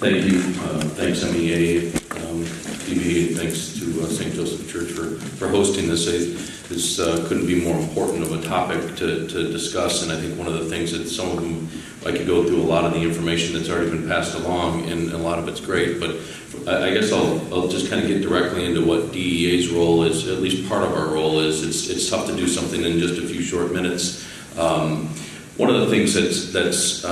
Thank you. Thanks MEA TV, thanks to St. Joseph Church for hosting this. This couldn't be more important of a topic to discuss, and I think one of the things that some of them, I could go through a lot of the information that's already been passed along, and a lot of it's great, but I guess I'll just kind of get directly into what DEA's role is, at least part of our role is. It's tough to do something in just a few short minutes. One of the things that's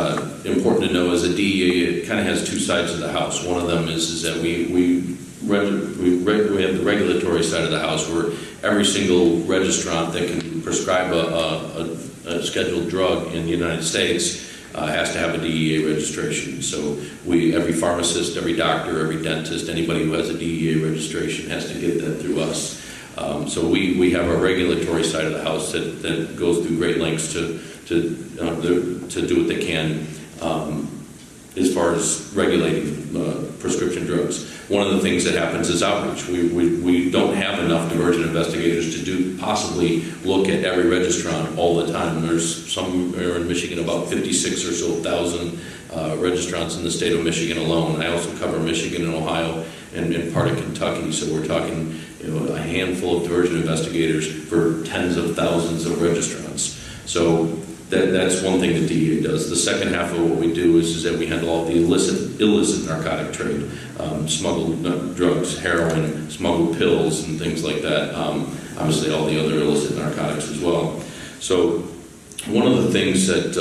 important to know is that DEA, it kind of has two sides of the house. One of them is that we have the regulatory side of the house, where every single registrant that can prescribe a scheduled drug in the United States has to have a DEA registration. So every pharmacist, every doctor, every dentist, anybody who has a DEA registration has to get that through us. So we have a regulatory side of the house that goes through great lengths to do what they can as far as regulating prescription drugs. One of the things that happens is outreach. We don't have enough diversion investigators to possibly look at every registrant all the time. There's somewhere in Michigan about 56 or so thousand registrants in the state of Michigan alone. I also cover Michigan and Ohio and part of Kentucky, so we're talking a handful of diversion investigators for tens of thousands of registrants. So that's one thing that DEA does. The second half of what we do is that we handle all the illicit narcotic trade, smuggled drugs, heroin, smuggled pills, and things like that. Obviously, all the other illicit narcotics as well. So, one of the things that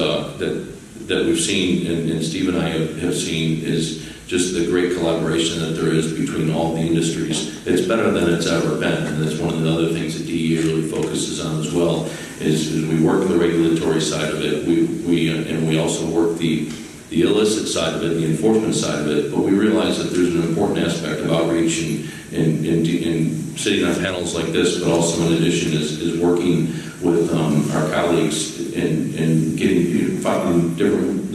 we've seen, and Steve and I have seen, is just the great collaboration that there is between all the industries. It's better than it's ever been, and that's one of the other things that DEA really focuses on as well. Is we work the regulatory side of it, we also work the illicit side of it, the enforcement side of it, but we realize that there's an important aspect of outreach and sitting on panels like this, but also in addition is working with our colleagues and finding different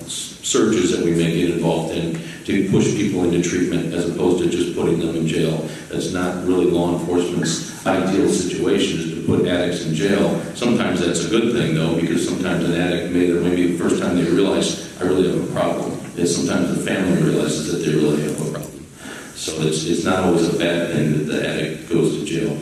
searches that we may get involved in to push people into treatment as opposed to just putting them in jail. That's not really law enforcement's ideal situation, is to put addicts in jail. Sometimes that's a good thing, though, because sometimes an addict maybe the first time they realize, I really have a problem. And sometimes the family realizes that they really have a problem. So it's not always a bad thing that the addict goes to jail.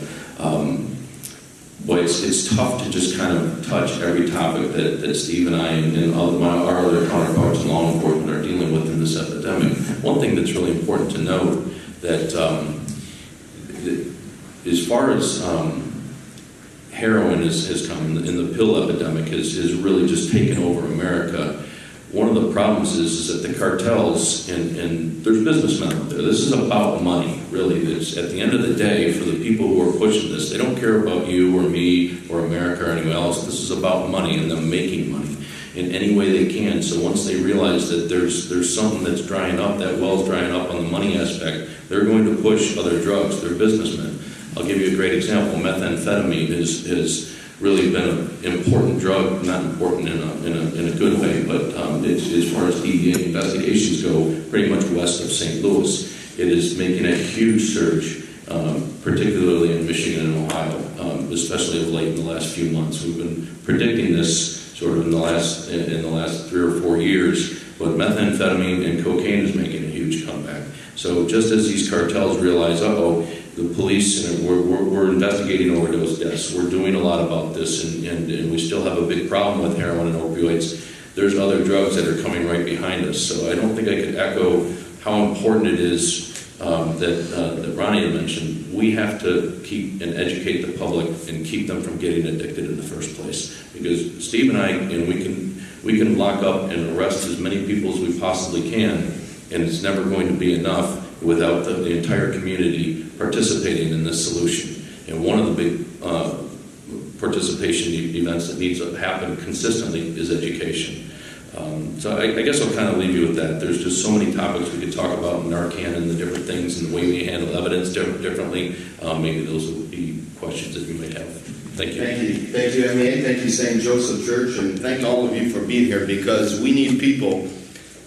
But it's tough to just kind of touch every topic that Steve and I and our other counterparts in law enforcement are dealing with in this epidemic. One thing that's really important to note that as far as heroin has come, and the pill epidemic has really just taken over America. One of the problems is that the cartels, and there's businessmen out there. This is about money, really. It's, at the end of the day, for the people who are pushing this, they don't care about you or me or America or anyone else. This is about money and them making money in any way they can. So once they realize that there's something that's drying up, that well's drying up on the money aspect, they're going to push other drugs. They're businessmen. I'll give you a great example. Methamphetamine has really been an important drug, not important in a good way, but it's, as far as DEA investigations go, pretty much west of St. Louis. It is making a huge surge, particularly in Michigan and Ohio, especially of late in the last few months. We've been predicting this sort of in the last 3 or 4 years, but methamphetamine and cocaine is making a huge comeback. So just as these cartels realize, the police, and we're investigating overdose deaths. We're doing a lot about this, and we still have a big problem with heroin and opioids. There's other drugs that are coming right behind us. So I don't think I could echo how important it is that Ronnie had mentioned. We have to keep and educate the public and keep them from getting addicted in the first place. Because Steve and I, and we can lock up and arrest as many people as we possibly can, and it's never going to be enough without the entire community participating in this solution. And one of the big participation events that needs to happen consistently is education. So I guess I'll kind of leave you with that. There's just so many topics we could talk about, Narcan and the different things and the way we handle evidence differently. Maybe those will be questions that you might have. Thank you. Thank you, MEA. Thank you, St. Joseph Church, and thank all of you for being here, because we need people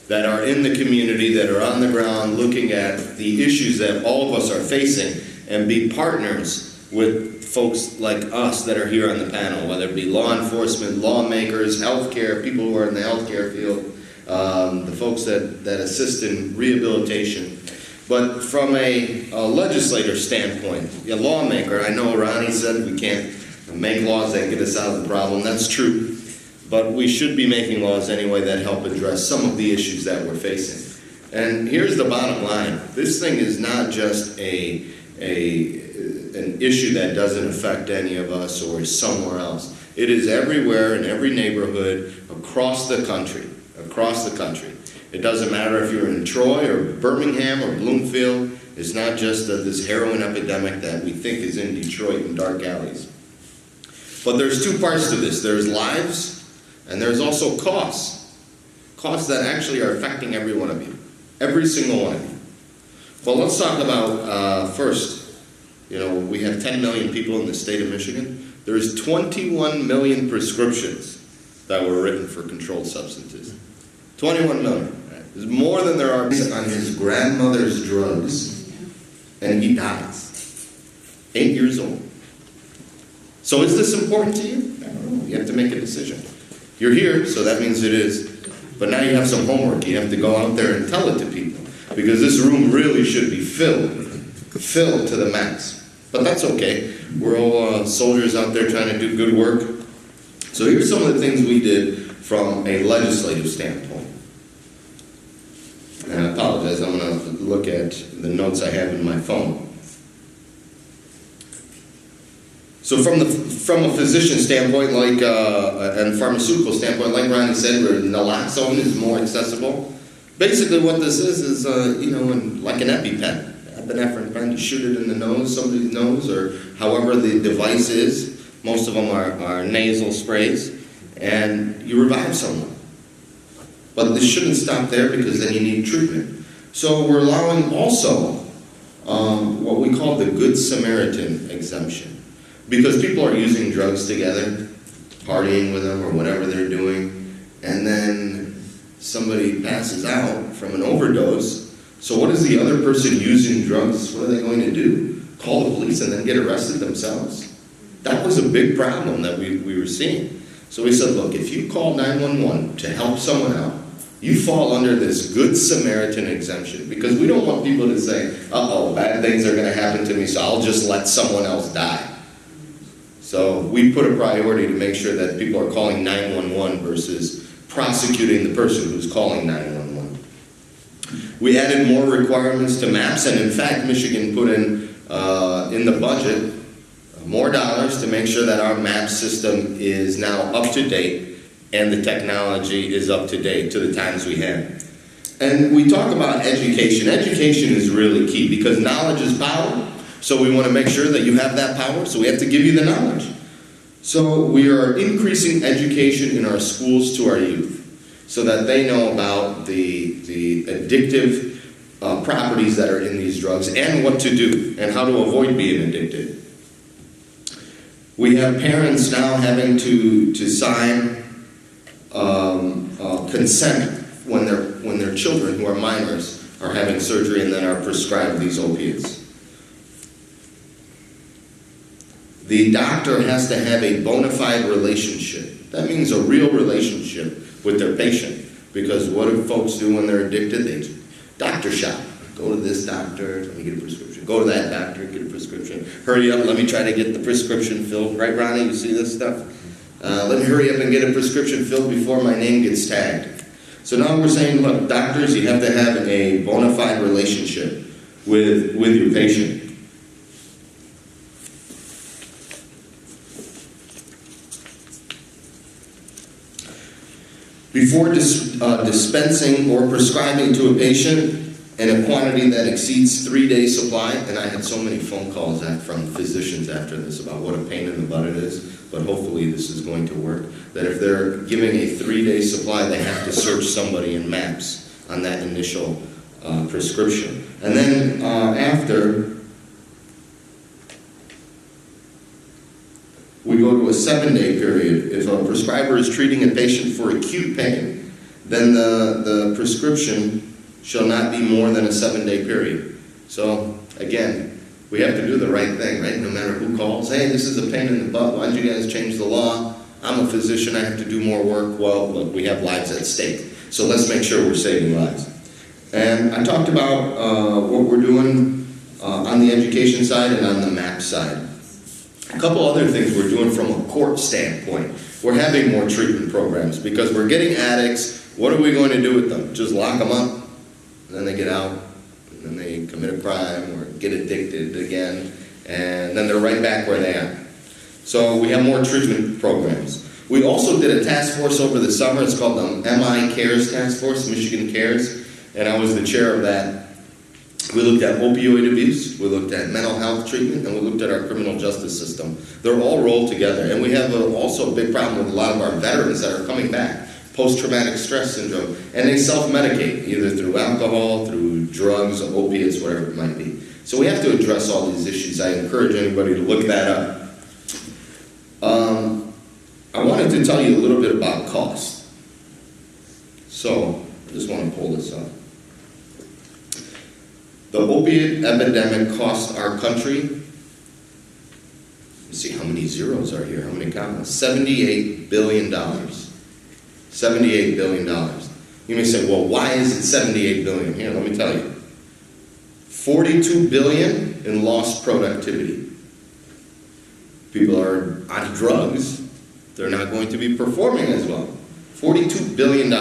that are in the community, that are on the ground looking at the issues that all of us are facing, and be partners with folks like us that are here on the panel, whether it be law enforcement, lawmakers, healthcare, people who are in the healthcare field, the folks that assist in rehabilitation. But from a legislator standpoint, a lawmaker, I know Ronnie said we can't make laws that get us out of the problem. That's true. But we should be making laws anyway that help address some of the issues that we're facing. And here's the bottom line. This thing is not just an issue that doesn't affect any of us or is somewhere else. It is everywhere in every neighborhood across the country. Across the country. It doesn't matter if you're in Troy or Birmingham or Bloomfield. It's not just this heroin epidemic that we think is in Detroit and dark alleys. But there's two parts to this. There's lives and there's also costs. Costs that actually are affecting every one of you. Every single one of you. Well, let's talk about first, we have 10 million people in the state of Michigan. There's 21 million prescriptions that were written for controlled substances. 21 million. There's more than there are on his grandmother's drugs, and he dies. 8 years old. So is this important to you? I don't know. You have to make a decision. You're here, so that means it is. But now you have some homework. You have to go out there and tell it to people. Because this room really should be filled to the max. But that's okay. We're all soldiers out there trying to do good work. So here's some of the things we did from a legislative standpoint. And I apologize, I'm going to look at the notes I have in my phone. So from a physician standpoint, and pharmaceutical standpoint, like Ronnie said, where naloxone is more accessible. Basically what this is like an EpiPen. Epinephrine pen, you shoot it in the nose, somebody's nose, or however the device is. Most of them are nasal sprays, and you revive someone. But this shouldn't stop there because then you need treatment. So we're allowing also what we call the Good Samaritan exemption. Because people are using drugs together, partying with them or whatever they're doing, and then somebody passes out from an overdose. So what is the other person using drugs, what are they going to do? Call the police and then get arrested themselves? That was a big problem that we were seeing. So we said, look, if you call 911 to help someone out, you fall under this Good Samaritan exemption. Because we don't want people to say, uh-oh, bad things are going to happen to me, so I'll just let someone else die. So we put a priority to make sure that people are calling 911 versus prosecuting the person who's calling 911. We added more requirements to maps, and in fact, Michigan put in the budget more dollars to make sure that our map system is now up to date and the technology is up to date to the times we have. And we talk about education. Education is really key because knowledge is power. So we want to make sure that you have that power, so we have to give you the knowledge. So we are increasing education in our schools to our youth so that they know about the addictive properties that are in these drugs and what to do and how to avoid being addicted. We have parents now having to sign consent when their children, who are minors, are having surgery and then are prescribed these opiates. The doctor has to have a bona fide relationship. That means a real relationship with their patient. Because what do folks do when they're addicted? They doctor shop. Go to this doctor, let me get a prescription. Go to that doctor, get a prescription. Hurry up, let me try to get the prescription filled. Right, Ronnie, you see this stuff? Let me hurry up and get a prescription filled before my name gets tagged. So now we're saying, look, doctors, you have to have a bona fide relationship with your patient. Before dispensing or prescribing to a patient in a quantity that exceeds 3-day supply, and I had so many phone calls from physicians after this about what a pain in the butt it is, but hopefully this is going to work, that if they're giving a 3-day supply, they have to search somebody in MAPS on that initial prescription. And then after, we go to a 7-day period. If a prescriber is treating a patient for acute pain, then the prescription shall not be more than a 7-day period. So, again, we have to do the right thing, right? No matter who calls, hey, this is a pain in the butt, why don't you guys change the law? I'm a physician, I have to do more work. Well, look, we have lives at stake. So let's make sure we're saving lives. And I talked about what we're doing on the education side and on the MAP side. A couple other things we're doing from a court standpoint. We're having more treatment programs because we're getting addicts. What are we going to do with them? Just lock them up, and then they get out, and then they commit a crime or get addicted again, and then they're right back where they are. So we have more treatment programs. We also did a task force over the summer. It's called the MEA Cares Task Force, Michigan Cares, and I was the chair of that. We looked at opioid abuse, we looked at mental health treatment, and we looked at our criminal justice system. They're all rolled together, and we have also a big problem with a lot of our veterans that are coming back, post-traumatic stress syndrome, and they self-medicate, either through alcohol, through drugs, opiates, whatever it might be. So we have to address all these issues. I encourage anybody to look that up. I wanted to tell you a little bit about cost. So, I just want to pull this up. The opiate epidemic cost our country, let's see how many zeros are here, how many commas, $78 billion. $78 billion. You may say, well, why is it $78 billion? Here, let me tell you. $42 billion in lost productivity. People are on drugs, they're not going to be performing as well. $42 billion.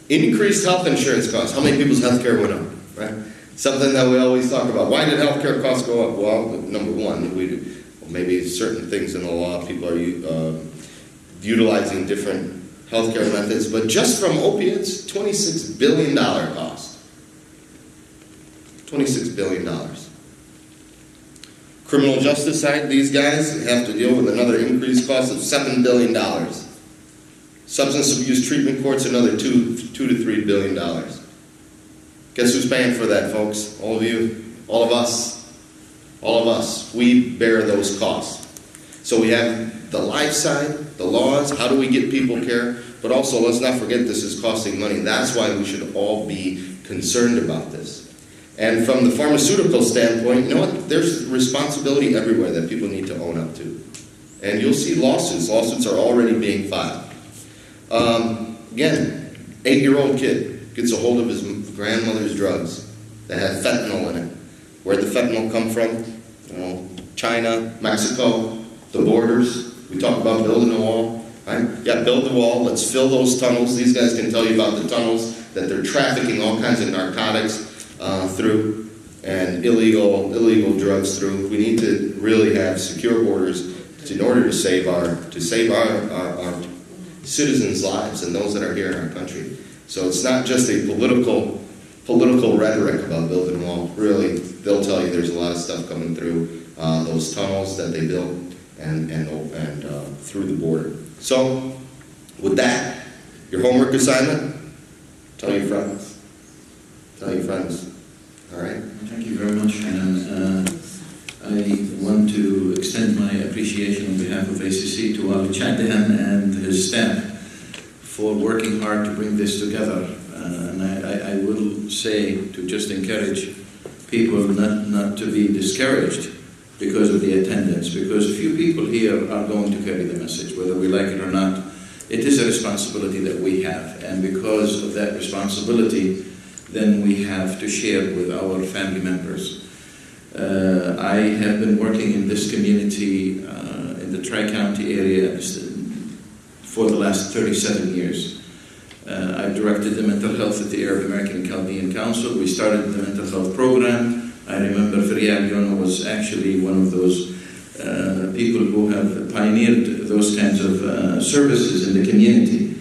Increased health insurance costs. How many people's health care went up? Right? Something that we always talk about. Why did healthcare costs go up? Well, number one, maybe certain things in the law, people are utilizing different healthcare methods, but just from opiates, $26 billion cost. $26 billion. Criminal justice side, these guys have to deal with another increased cost of $7 billion. Substance abuse treatment courts, another $2 to $3 billion. Guess who's paying for that, folks? All of you? All of us? All of us. We bear those costs. So we have the life side, the laws, how do we get people care? But also, let's not forget this is costing money. That's why we should all be concerned about this. And from the pharmaceutical standpoint, you know what? There's responsibility everywhere that people need to own up to. And you'll see lawsuits. Lawsuits are already being filed. Again, 8-year-old kid gets a hold of his grandmother's drugs that have fentanyl in it. Where'd the fentanyl come from? You know, China, Mexico, the borders. We talk about building a wall. Right? Yeah, build the wall. Let's fill those tunnels. These guys can tell you about the tunnels that they're trafficking all kinds of narcotics through and illegal drugs through. We need to really have secure borders in order to save our citizens' lives and those that are here in our country. So it's not just a political rhetoric about building a wall. Really, they'll tell you there's a lot of stuff coming through those tunnels that they built and through the border. So, with that, your homework assignment, tell your friends. Tell your friends. All right? Thank you very much, Shannon. I want to extend my appreciation on behalf of ACC to Ali Chadihan and his staff for working hard to bring this together. And I will say to just encourage people not to be discouraged because of the attendance, because few people here are going to carry the message, whether we like it or not. It is a responsibility that we have, and because of that responsibility, then we have to share with our family members. I have been working in this community in the Tri-County area for the last 37 years. I've directed the mental health at the Arab American and Chaldean Council. We started the mental health program. I remember Faryal Yona was actually one of those people who have pioneered those kinds of services in the community.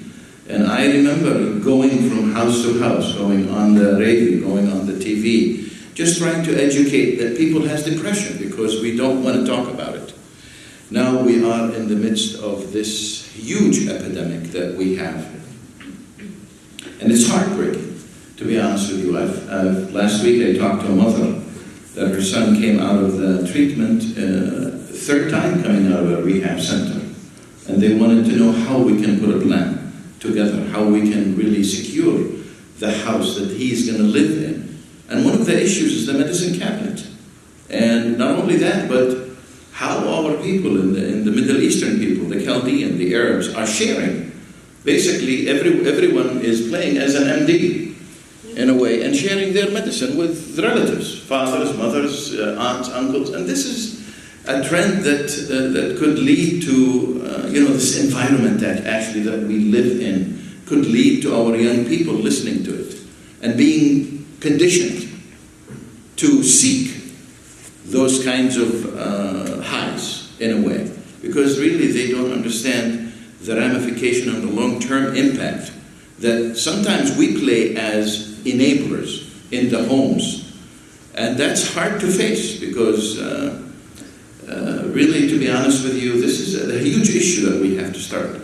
And I remember going from house to house, going on the radio, going on the TV, just trying to educate that people has depression because we don't want to talk about it. Now we are in the midst of this huge epidemic that we have. And it's heartbreaking, to be honest with you. Last week I talked to a mother that her son came out of the treatment, third time coming out of a rehab center. And they wanted to know how we can put a plan together, how we can really secure the house that he's going to live in. And one of the issues is the medicine cabinet. And not only that, but how our people in the Middle Eastern people, the Chaldean, the Arabs, are sharing. Basically, everyone is playing as an MD in a way and sharing their medicine with relatives, fathers, mothers, aunts, uncles, and this is a trend that could lead to this environment that we live in could lead to our young people listening to it and being conditioned to seek those kinds of highs in a way, because really they don't understand the ramification and the long-term impact that sometimes we play as enablers in the homes, and that's hard to face because really, to be honest with you, this is a huge issue that we have to start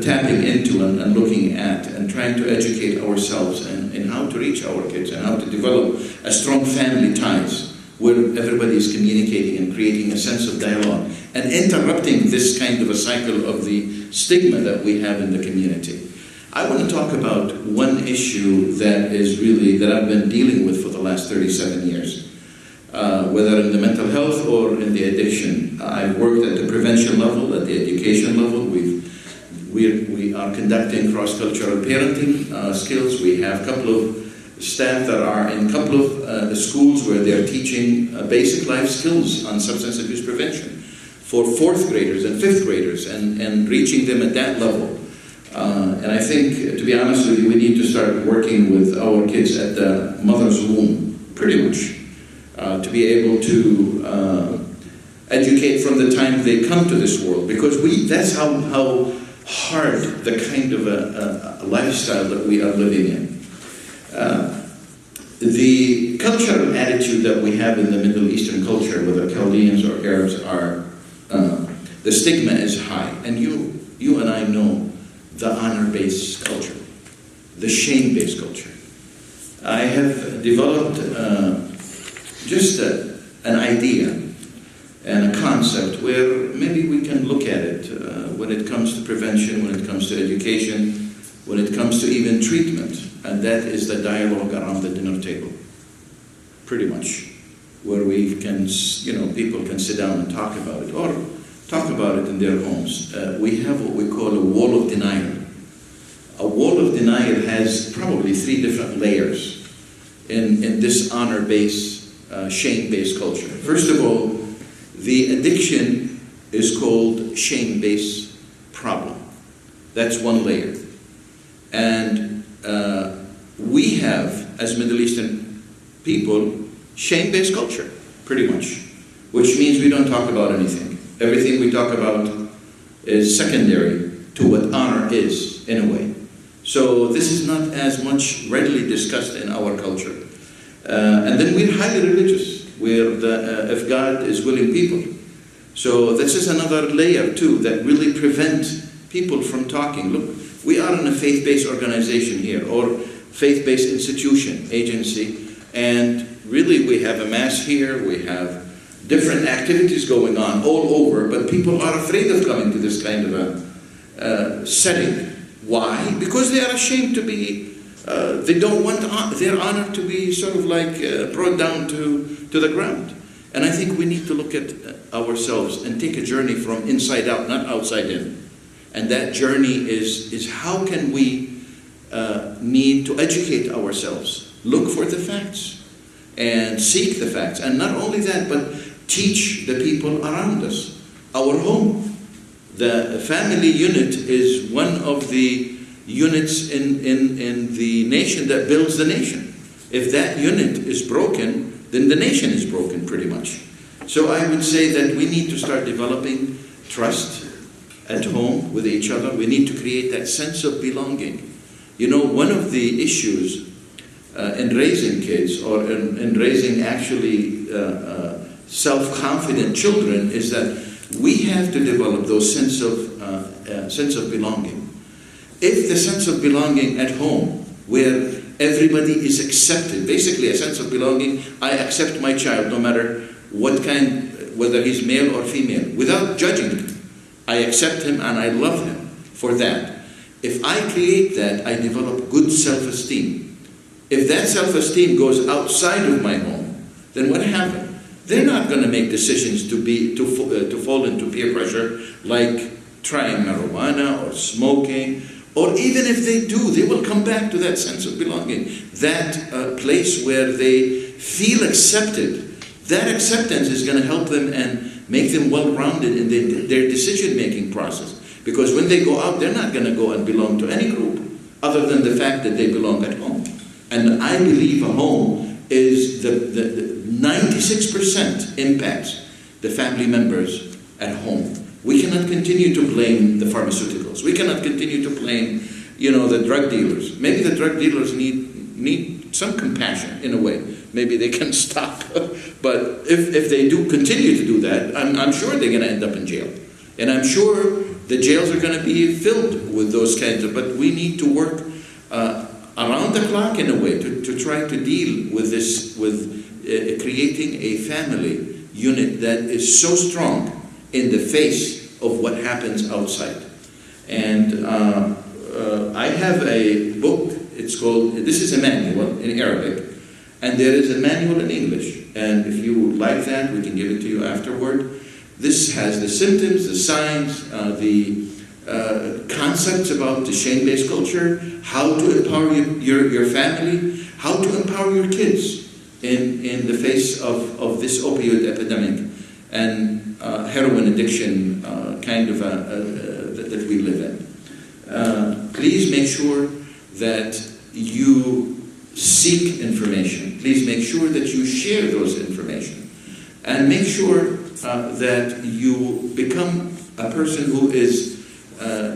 tapping into and looking at and trying to educate ourselves in how to reach our kids and how to develop a strong family ties where everybody is communicating and creating a sense of dialogue and interrupting this kind of a cycle of the stigma that we have in the community. I want to talk about one issue that I've been dealing with for the last 37 years. Whether in the mental health or in the addiction. I've worked at the prevention level, at the education level. We are conducting cross-cultural parenting skills. We have a couple of staff that are in a couple of schools where they're teaching basic life skills on substance abuse prevention for 4th graders and 5th graders and reaching them at that level. And I think, to be honest with you, we need to start working with our kids at the mother's womb, pretty much. To be able to educate from the time they come to this world, because that's how hard the kind of a lifestyle that we are living in. The cultural attitude that we have in the Middle Eastern culture, whether Chaldeans or Arabs, the stigma is high, and you and I know the honor-based culture, the shame-based culture. I have developed just an idea and a concept where maybe we can look at it when it comes to prevention, when it comes to education, when it comes to even treatment, and that is the dialogue around the dinner table, pretty much, where we can, people can sit down and talk about it, or talk about it in their homes. We have what we call a wall of denial. A wall of denial has probably 3 different layers in this honor-based shame-based culture. First of all, the addiction is called shame-based problem. That's one layer. And we have, as Middle Eastern people, shame-based culture, pretty much, which means we don't talk about anything. Everything we talk about is secondary to what honor is, in a way. So this is not as much readily discussed in our culture. And then we're highly religious. If God is willing people. So this is another layer too that really prevent people from talking. Look, we are in a faith-based organization here, or faith-based institution, agency, and really we have a mass here, we have different activities going on all over, but people are afraid of coming to this kind of a setting. Why? Because they are ashamed to be they don't want their honor to be sort of like brought down to the ground. And I think we need to look at ourselves and take a journey from inside out, not outside in. And that journey is how can we need to educate ourselves, look for the facts, and seek the facts. And not only that, but teach the people around us. Our home, the family unit is one of the units in the nation that builds the nation. If that unit is broken, then the nation is broken pretty much. So I would say that we need to start developing trust at home with each other. We need to create that sense of belonging. You know, one of the issues in raising kids, or in raising actually self-confident children, is that we have to develop those sense of belonging. If the sense of belonging at home, where everybody is accepted, basically a sense of belonging, I accept my child no matter what kind, whether he's male or female, without judging him. I accept him and I love him for that. If I create that, I develop good self-esteem. If that self-esteem goes outside of my home, then what happens? they're not going to make decisions to fall into peer pressure, like trying marijuana or smoking, or even if they do, they will come back to that sense of belonging, that place where they feel accepted. That acceptance is going to help them and make them well-rounded in their decision-making process. Because when they go out, they're not going to go and belong to any group other than the fact that they belong at home. And I believe a home is the 96% impacts the family members at home. We cannot continue to blame the pharmaceuticals. We cannot continue to blame, the drug dealers. Maybe the drug dealers need some compassion in a way. Maybe they can stop. But if they do continue to do that, I'm sure they're going to end up in jail. And I'm sure the jails are going to be filled with those kinds of, but we need to work around the clock in a way to try to deal with this, with creating a family unit that is so strong in the face of what happens outside. And I have a book, it's called, this is a manual in Arabic, and there is a manual in English. And if you would like that, we can give it to you afterward. This has the symptoms, the signs, the concepts about the shame-based culture, how to empower your family, how to empower your kids in the face of this opioid epidemic and heroin addiction that we live in. Please make sure that you seek information. Please make sure that you share those information. And make sure that you become a person who is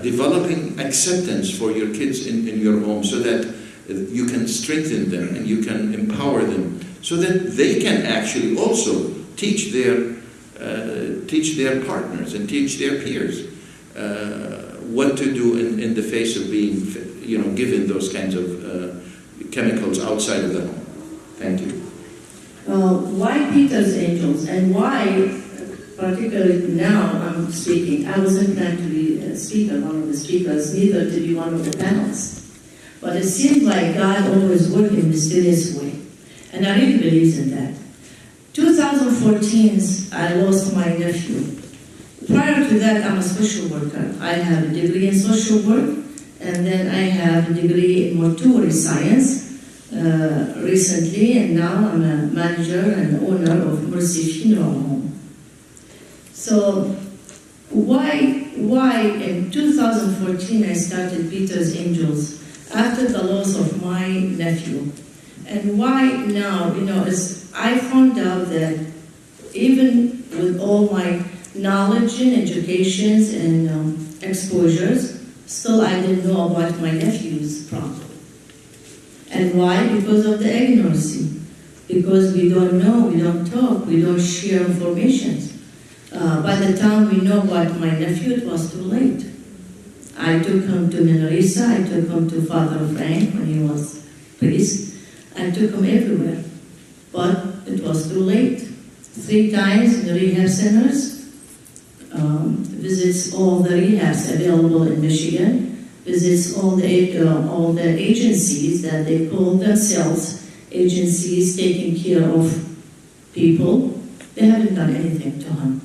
developing acceptance for your kids in your home, so that you can strengthen them and you can empower them, so that they can actually also teach their partners and teach their peers what to do in the face of being, given those kinds of chemicals outside of the home. Thank you. Why Peter's Angels, and why, particularly now I'm speaking, I wasn't planned to be a speaker, one of the speakers, neither to be one of the panels. But it seems like God always works in a mysterious way. And I really believe in that. 2014, I lost my nephew. Prior to that, I'm a social worker. I have a degree in social work, and then I have a degree in mortuary science recently, and now I'm a manager and owner of Mercy Funeral Home. So why in 2014 I started Peter's Angels after the loss of my nephew? And why now? I found out that even with all my knowledge and educations and exposures, still I didn't know about my nephew's problem. And why? Because of the ignorance. Because we don't know, we don't talk, we don't share information. By the time we know about my nephew, it was too late. I took him to Minorisa, I took him to Father Frank when he was priest. I took him everywhere. But it was too late. 3 times in the rehab centers, visits all the rehabs available in Michigan, visits all the agencies that they call themselves agencies taking care of people. They haven't done anything to him.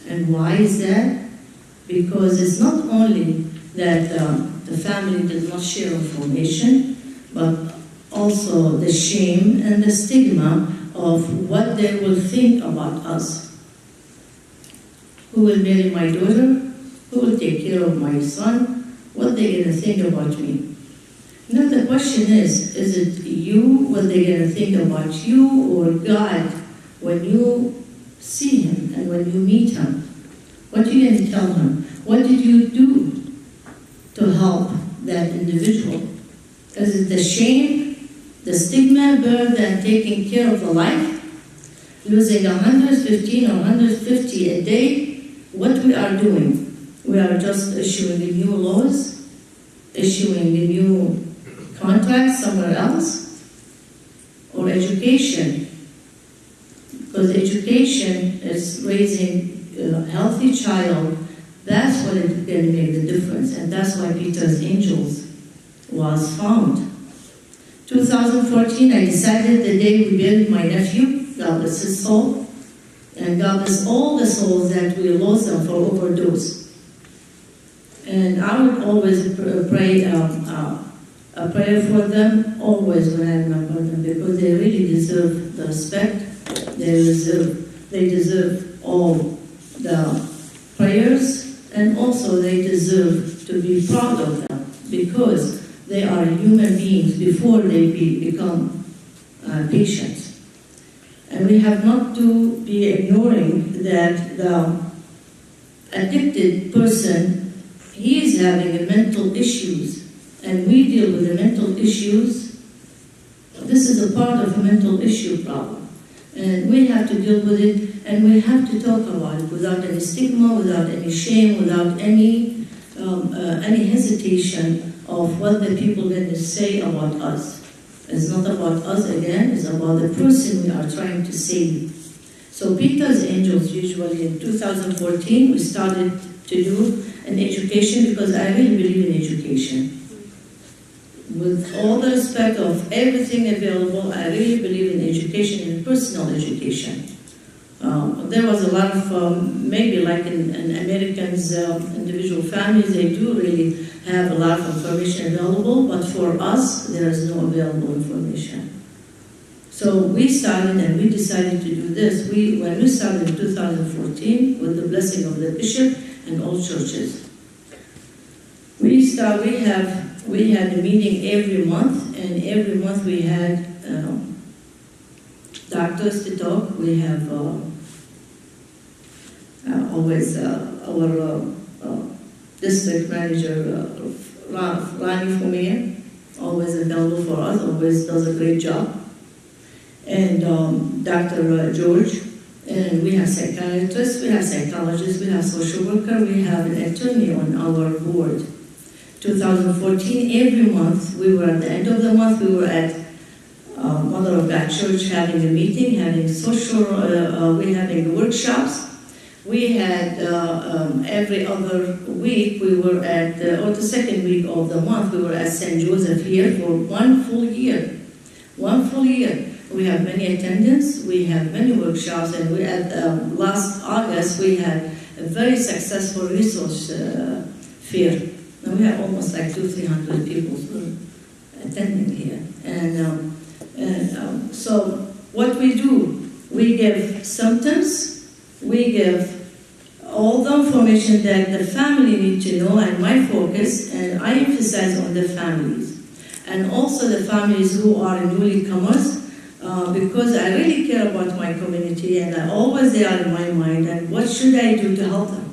And why is that? Because it's not only that the family did not share information, but also the shame and the stigma of what they will think about us. Who will marry my daughter? Who will take care of my son? What they going to think about me? Now the question is it you, what they going to think about you, or God when you see him and when you meet him? What are you going to tell him? What did you do to help that individual? Is it the shame, the stigma, burden, taking care of the life? Losing 115 or 150 a day? What we are doing? We are just issuing new laws, issuing new contracts somewhere else, or education. Because education is raising a healthy child. That's what it can make the difference, and that's why Peter's Angels was found. 2014, I decided the day we buried my nephew, God bless his soul, and God bless all the souls that we lost them for overdose. And I would always pray a prayer for them, always when I remember them, because they really deserve the respect. They deserve all the prayers, and also they deserve to be proud of them, because they are human beings before they become patients. And we have not to be ignoring that the addicted person, he is having mental issues, and we deal with the mental issues. This is a part of a mental issue problem, and we have to deal with it, and we have to talk about it without any stigma, without any shame, without any hesitation of what the people are going to say about us. It's not about us again, it's about the person we are trying to save. So Peter's Angels, usually in 2014, we started to do an education, because I really believe in education. With all the respect of everything available, I really believe in education and personal education. There was a lot of, maybe like in Americans, individual families, they do really have a lot of information available, but for us, there is no available information. So we started, and we decided to do this. When we started in 2014, with the blessing of the bishop and all churches, we had a meeting every month, and every month we had doctors to talk. We have always our district manager, Rani from MEA, always available for us, always does a great job. And Dr. George, and we have psychiatrists, we have psychologists, we have social worker, we have an attorney on our board. 2014, every month, we were at the end of the month, we were at Mother of God Church having a meeting, having social, we're having workshops. We had every other week, we were at, or the second week of the month, we were at St. Joseph here for 1 full year. 1 full year. We have many attendants, we have many workshops, and we at last August, we had a very successful resource fair. Now we have almost like 200-300 people attending here. And so what we do, we give symptoms, we give all the information that the family need to know, and my focus, and I emphasize on the families. And also the families who are newly-comers, because I really care about my community, and they are in my mind, and what should I do to help them?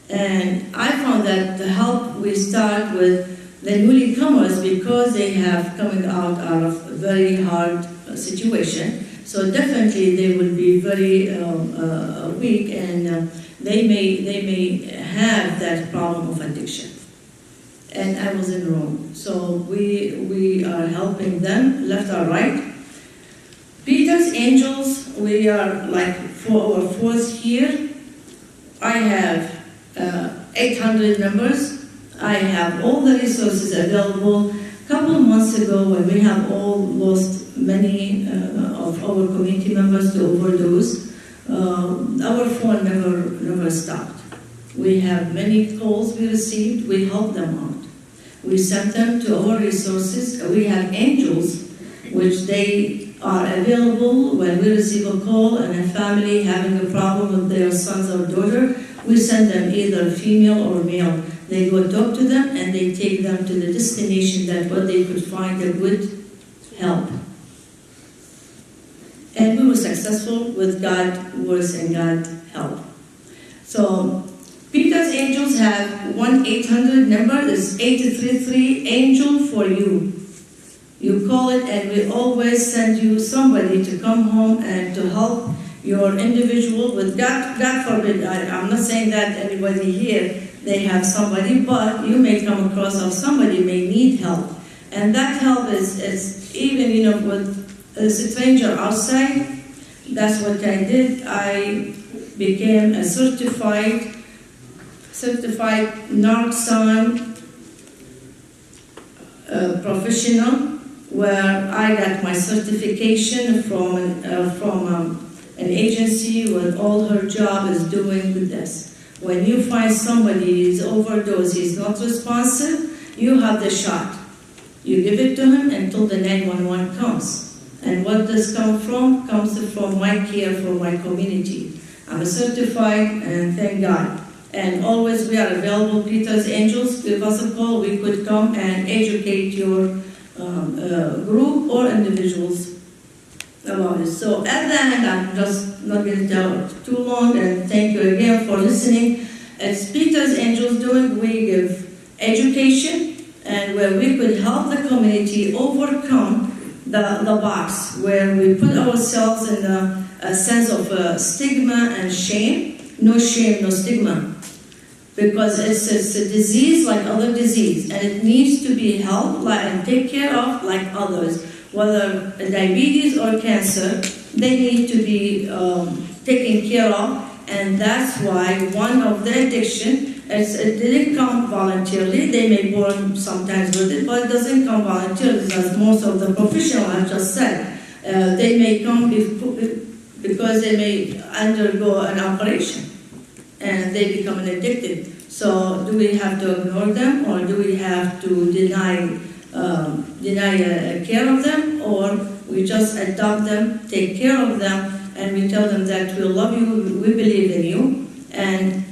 And I found that the help, we start with the newly-comers, because they have coming out of a very hard situation. So definitely they will be very weak, and they may have that problem of addiction. And I was in Rome, so we are helping them left or right. Peter's Angels, we are like for our 4th year. I have 800 members. I have all the resources available. A couple of months ago, when we have all lost many of our community members to overdose, our phone never stopped. We have many calls we received. We help them out. We sent them to our resources. We have angels, which they are available when we receive a call and a family having a problem with their sons or daughter. We send them either female or male. They go talk to them, and they take them to the destination that where they could find a good help. And we were successful with God's words and God's help. So Peter's Angels have 1-800 number. It's 833 Angel for You. You call it, and we always send you somebody to come home and to help your individual with God forbid. I'm not saying that anybody here, they have somebody, but you may come across of somebody may need help. And that help is even, with a stranger outside. That's what I did. I became a certified naloxone professional, where I got my certification from an agency where all her job is doing with this. When you find somebody is overdose, he's not responsive, you have the shot. You give it to him until the 911 comes. And what this comes from my care for my community. I'm certified, and thank God. And always we are available. Peter's Angels, give us a call. We could come and educate your group or individuals about it. So at the end, I'm just not going to tell too long, and thank you again for listening. As Peter's Angels doing, we give education, and where we could help the community overcome the box, where we put ourselves in a sense of stigma and shame. No shame, no stigma. Because it's a disease like other disease, and it needs to be helped and taken care of like others. Whether diabetes or cancer, they need to be taken care of, and that's why one of the addiction, it didn't come voluntarily. They may born sometimes with it, but it doesn't come voluntarily, as most of the professionals I just said. They may come because they may undergo an operation, and they become addicted. So do we have to ignore them, or do we have to deny care of them, or we just adopt them, take care of them, and we tell them that we love you, we believe in you, and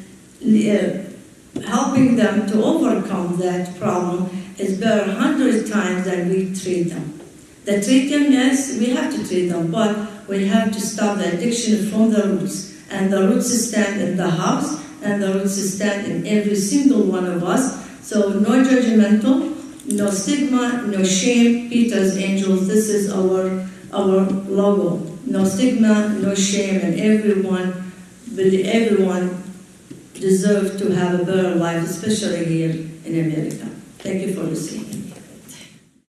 helping them to overcome that problem is better 100 times than we treat them. The treatment, yes, we have to treat them, but we have to stop the addiction from the roots. And the roots stand in the house, and the roots stand in every single one of us. So no judgmental, no stigma, no shame. Peter's Angels, this is our logo. No stigma, no shame, and everyone deserves to have a better life, especially here in America. Thank you for listening.